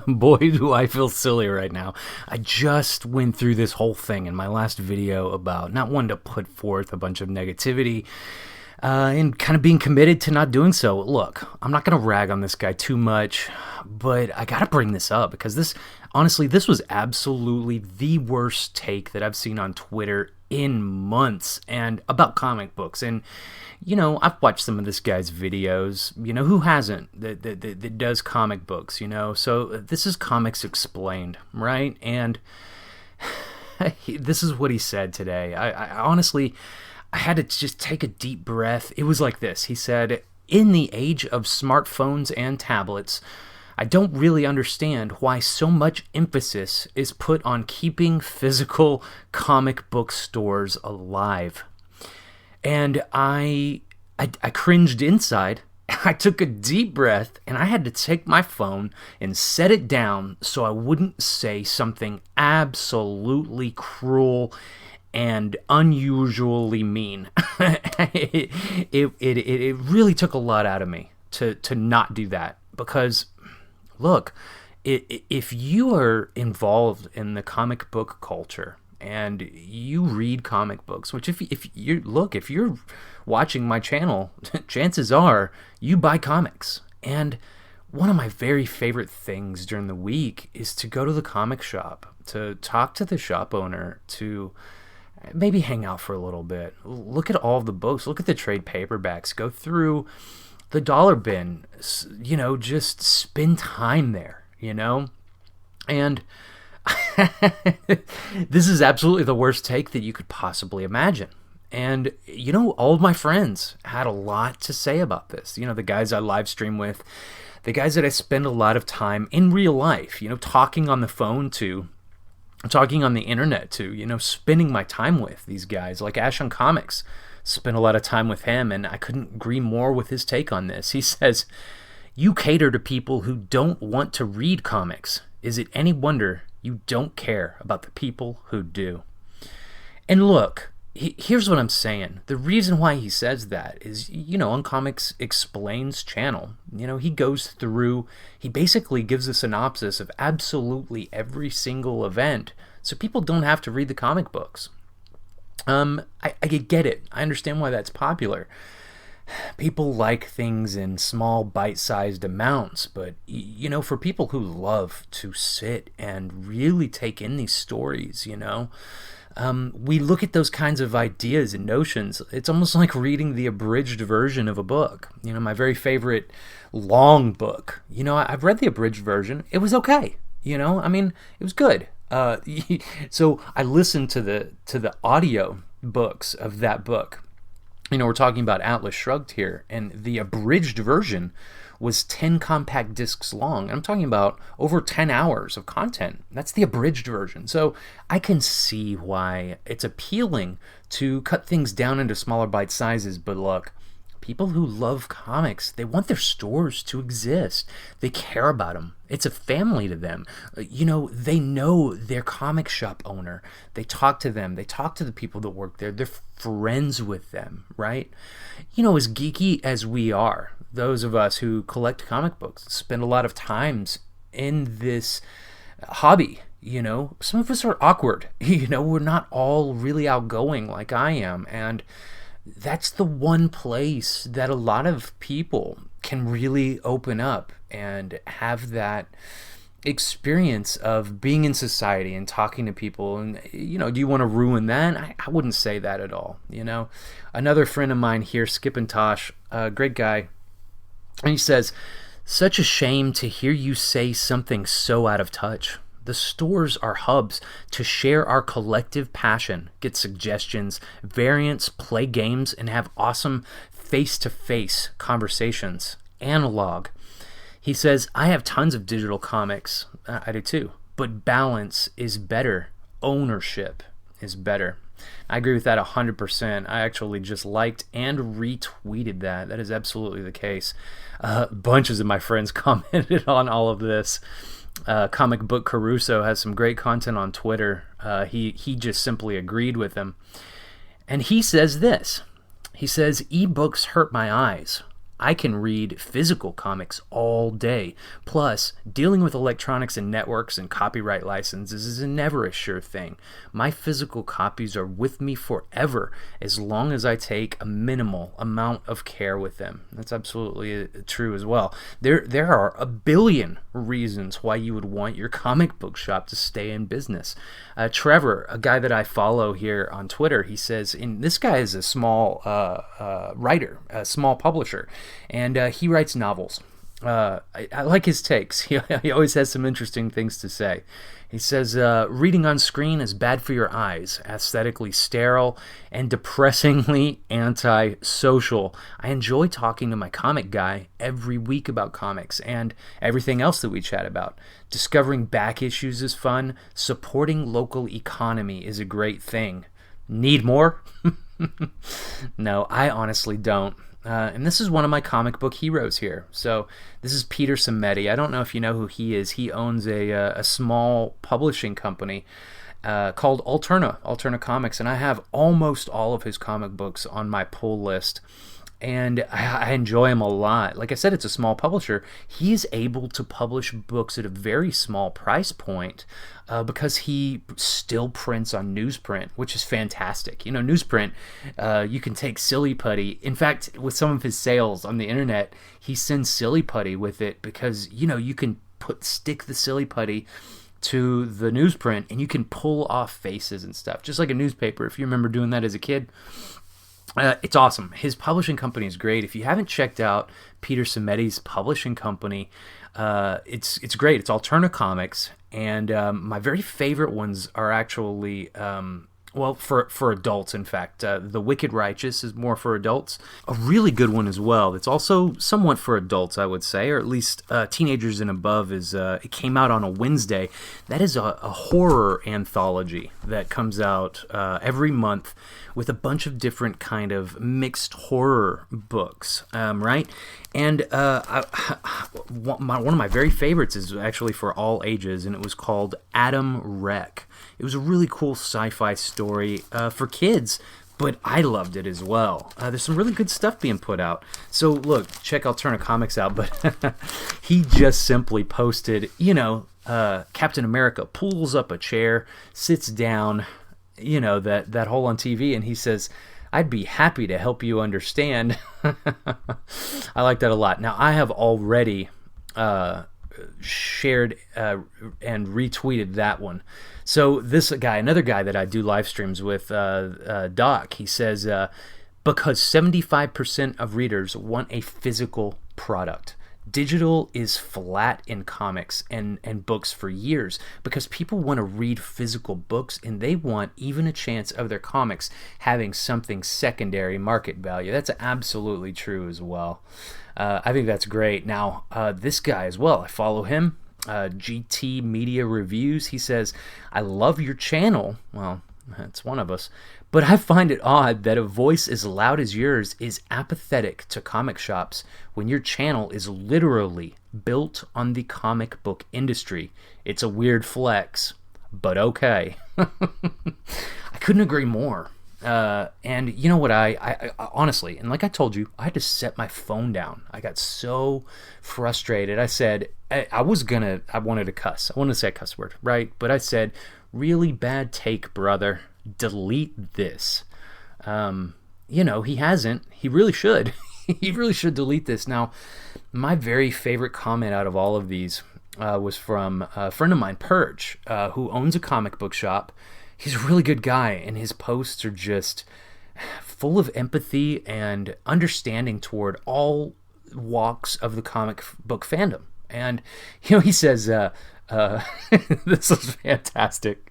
Boy, do I feel silly right now. I just went through this whole thing in my last video about not wanting to put forth a bunch of negativity and kind of being committed to not doing so. Look, I'm not going to rag on this guy too much, but I got to bring this up because honestly, this was absolutely the worst take that I've seen on Twitter in months and about comic books. And I've watched some of this guy's videos. Who hasn't that does comic books, So this is Comics Explained, right? And this is what he said today. I honestly, I had to just take a deep breath. It was like this. He said, "In the age of smartphones and tablets, I don't really understand why so much emphasis is put on keeping physical comic book stores alive." And I cringed inside. I took a deep breath, and I had to take my phone and set it down so I wouldn't say something absolutely cruel and unusually mean. It really took a lot out of me to not do that, because look, if you are involved in the comic book culture and you read comic books, which if you're watching my channel, chances are you buy comics. And one of my very favorite things during the week is to go to the comic shop, to talk to the shop owner, to maybe hang out for a little bit, look at all the books, look at the trade paperbacks, go through the dollar bin, just spend time there, and this is absolutely the worst take that you could possibly imagine. And all of my friends had a lot to say about this. The guys I live stream with, the guys that I spend a lot of time in real life, talking on the phone to, talking on the internet to, spending my time with these guys like Ash on Comics. Spent a lot of time with him, and I couldn't agree more with his take on this. He says, "You cater to people who don't want to read comics. Is it any wonder you don't care about the people who do?" And look, here's what I'm saying. The reason why he says that is, on Comics Explains channel, he goes through, he basically gives a synopsis of absolutely every single event, so people don't have to read the comic books. I get it. I understand why that's popular. People like things in small bite-sized amounts, but for people who love to sit and really take in these stories, we look at those kinds of ideas and notions. It's almost like reading the abridged version of a book. My very favorite long book. I've read the abridged version. It was okay. It was good. So I listened to the audio books of that book. We're talking about Atlas Shrugged here, and the abridged version was 10 compact discs long. I'm talking about over 10 hours of content. That's the abridged version. So I can see why it's appealing to cut things down into smaller bite sizes, but look, people who love comics, they want their stores to exist. They care about them. It's a family to them. They know their comic shop owner. They talk to them. They talk to the people that work there. They're friends with them, right? As geeky as we are, those of us who collect comic books spend a lot of times in this hobby. Some of us are awkward. We're not all really outgoing like I am, and that's the one place that a lot of people can really open up and have that experience of being in society and talking to people. And do you want to ruin that? I wouldn't say that at all. Another friend of mine here, Skip and Tosh, a great guy, and he says, "Such a shame to hear you say something so out of touch. The stores are hubs to share our collective passion, get suggestions, variants, play games, and have awesome face-to-face conversations. Analog." He says, "I have tons of digital comics." I do too. "But balance is better. Ownership is better." I agree with that 100%. I actually just liked and retweeted that. That is absolutely the case. Bunches of my friends commented on all of this. Comic Book Caruso has some great content on Twitter. He just simply agreed with him. And he says this. He says, "Ebooks hurt my eyes. I can read physical comics all day. Plus, dealing with electronics and networks and copyright licenses is never a sure thing. My physical copies are with me forever as long as I take a minimal amount of care with them. That's absolutely true as well. There are a billion reasons why you would want your comic book shop to stay in business. Trevor, a guy that I follow here on Twitter, he says, and this guy is a small writer, a small publisher, and he writes novels. I like his takes. He always has some interesting things to say. He says, reading on screen is bad for your eyes, aesthetically sterile, and depressingly anti-social. I enjoy talking to my comic guy every week about comics and everything else that we chat about. Discovering back issues is fun. Supporting local economy is a great thing. Need more? No, I honestly don't. And this is one of my comic book heroes here. So this is Peter Simeti. I don't know if you know who he is. He owns a small publishing company called Alterna Comics, and I have almost all of his comic books on my pull list. And I enjoy him a lot. Like I said, it's a small publisher. He is able to publish books at a very small price point because he still prints on newsprint, which is fantastic. You know, newsprint, you can take silly putty. In fact, with some of his sales on the internet, he sends silly putty with it because, you know, you can stick the silly putty to the newsprint and you can pull off faces and stuff, just like a newspaper, if you remember doing that as a kid. It's awesome. His publishing company is great. If you haven't checked out Peter Simeti's publishing company, it's great. It's Alterna Comics, and my very favorite ones are actually for adults. In fact, The Wicked Righteous is more for adults. A really good one as well. It's also somewhat for adults, I would say, or at least teenagers and above. It came out on a Wednesday. That is a horror anthology that comes out every month, with a bunch of different kind of mixed horror books, right? And one of my very favorites is actually for all ages, and it was called Adam Wreck. It was a really cool sci-fi story for kids, but I loved it as well. There's some really good stuff being put out. So look, check Alterna Comics out, but he just simply posted, Captain America pulls up a chair, sits down, that hole on TV, and he says, I'd be happy to help you understand. I like that a lot. Now, I have already shared and retweeted that one. So this guy, another guy that I do live streams with, Doc, he says, because 75% of readers want a physical product. Digital is flat in comics and books for years because people want to read physical books and they want even a chance of their comics having something secondary market value. That's absolutely true as well. I think that's great. Now, this guy as well, I follow him, GT Media Reviews. He says, I love your channel. Well, that's one of us. But I find it odd that a voice as loud as yours is apathetic to comic shops when your channel is literally built on the comic book industry. It's a weird flex, but okay. I couldn't agree more. And you know what, I honestly, and like I told you, I had to set my phone down. I got so frustrated. I said, I wanted to cuss. I wanted to say a cuss word, right? But I said, really bad take, brother. Delete this. He hasn't. He really should. He really should delete this. Now, my very favorite comment out of all of these was from a friend of mine, Perch, who owns a comic book shop. He's a really good guy, and his posts are just full of empathy and understanding toward all walks of the comic book fandom. And, he says, this is fantastic.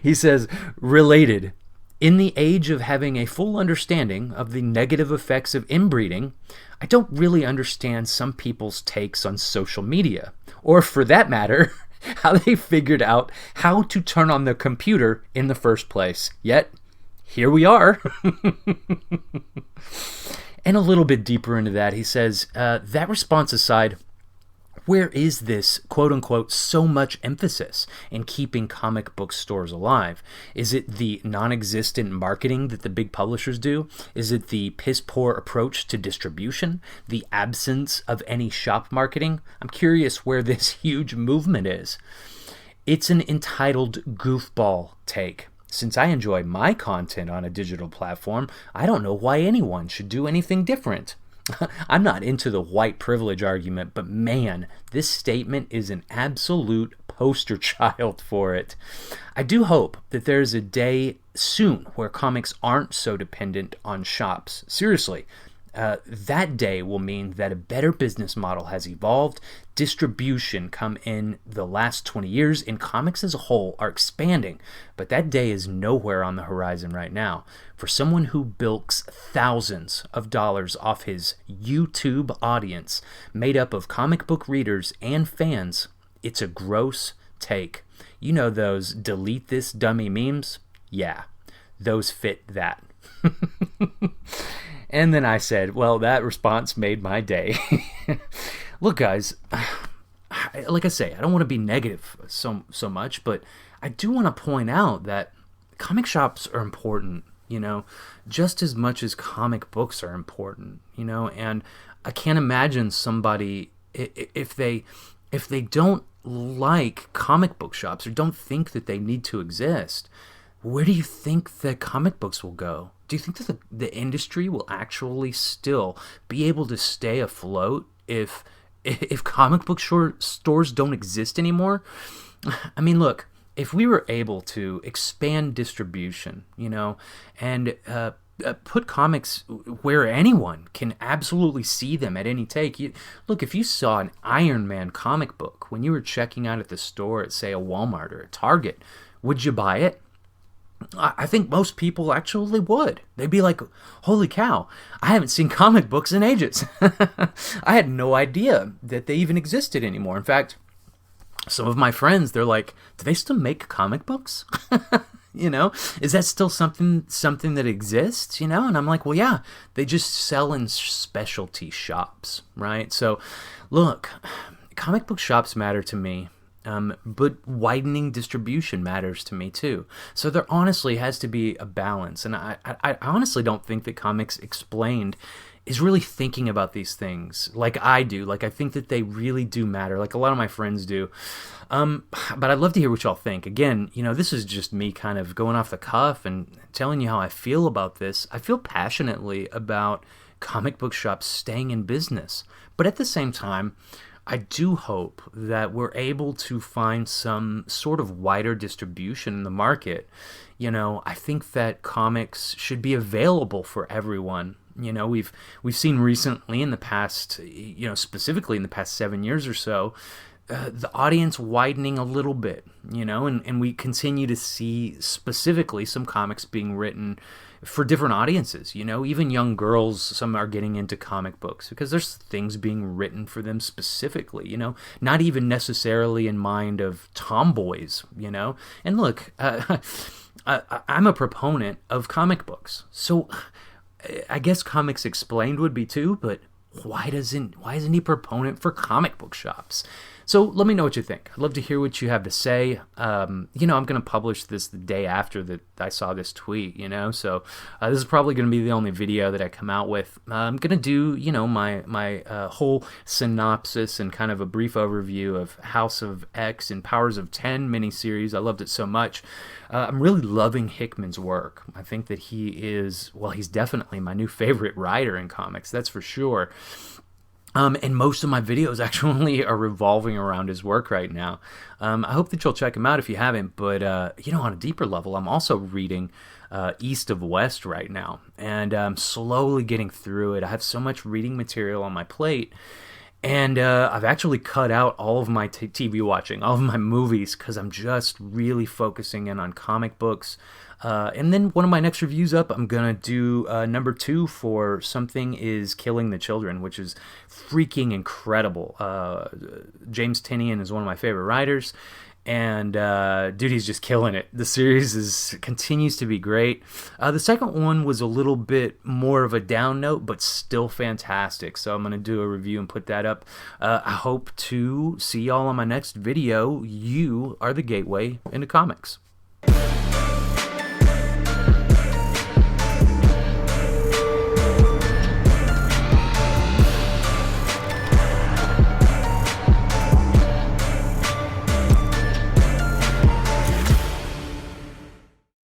He says, related, in the age of having a full understanding of the negative effects of inbreeding, I don't really understand some people's takes on social media, or for that matter, how they figured out how to turn on the computer in the first place. Yet, here we are. And a little bit deeper into that, he says, that response aside, Where is this quote-unquote so much emphasis in keeping comic book stores alive? Is it the non-existent marketing that the big publishers do? Is it the piss-poor approach to distribution? The absence of any shop marketing? I'm curious where this huge movement is. It's an entitled goofball take. Since I enjoy my content on a digital platform, I don't know why anyone should do anything different. I'm not into the white privilege argument, but man, this statement is an absolute poster child for it. I do hope that there's a day soon where comics aren't so dependent on shops. Seriously, that day will mean that a better business model has evolved, distribution come in the last 20 years, and comics as a whole are expanding. But that day is nowhere on the horizon right now. For someone who bilks thousands of dollars off his YouTube audience, made up of comic book readers and fans, it's a gross take. You know those delete this dummy memes? Yeah, those fit that. And then I said, well, that response made my day. Look, guys, like I say, I don't want to be negative so much, but I do want to point out that comic shops are important, just as much as comic books are important, and I can't imagine somebody, if they don't like comic book shops or don't think that they need to exist, where do you think the comic books will go? Do you think that the industry will actually still be able to stay afloat if comic book stores don't exist anymore? I mean, look, if we were able to expand distribution, and put comics where anyone can absolutely see them at any take. Look, if you saw an Iron Man comic book when you were checking out at the store at, say, a Walmart or a Target, would you buy it? I think most people actually would. They'd be like, holy cow, I haven't seen comic books in ages. I had no idea that they even existed anymore. In fact, some of my friends, they're like, do they still make comic books? Is that still something that exists? And I'm like, well, yeah, they just sell in specialty shops, right? So look, comic book shops matter to me. But widening distribution matters to me too. So there honestly has to be a balance. And I honestly don't think that Comics Explained is really thinking about these things like I do. Like, I think that they really do matter, like a lot of my friends do. But I'd love to hear what y'all think. Again, this is just me kind of going off the cuff and telling you how I feel about this. I feel passionately about comic book shops staying in business. But at the same time, I do hope that we're able to find some sort of wider distribution in the market. I think that comics should be available for everyone. We've seen recently in the past, specifically in the past 7 years or so, the audience widening a little bit, and we continue to see specifically some comics being written for different audiences, even young girls, some are getting into comic books because there's things being written for them specifically, not even necessarily in mind of tomboys, and look, I'm a proponent of comic books, so I guess Comics Explained would be too, but why isn't he a proponent for comic book shops? So let me know what you think. I'd love to hear what you have to say. I'm going to publish this the day after that I saw this tweet, so this is probably going to be the only video that I come out with. I'm going to do, my whole synopsis and kind of a brief overview of House of X and Powers of 10 miniseries. I loved it so much. I'm really loving Hickman's work. I think that he's definitely my new favorite writer in comics, that's for sure. And most of my videos actually are revolving around his work right now. I hope that you'll check him out if you haven't. But, on a deeper level, I'm also reading East of West right now. And I'm slowly getting through it. I have so much reading material on my plate. And I've actually cut out all of my TV watching, all of my movies, because I'm just really focusing in on comic books. And then one of my next reviews up, I'm going to do number 2 for Something is Killing the Children, which is freaking incredible. James Tynion is one of my favorite writers. And dude, he's just killing it. The series continues to be great. The second one was a little bit more of a down note, but still fantastic. So I'm going to do a review and put that up. I hope to see y'all on my next video. You are the gateway into comics.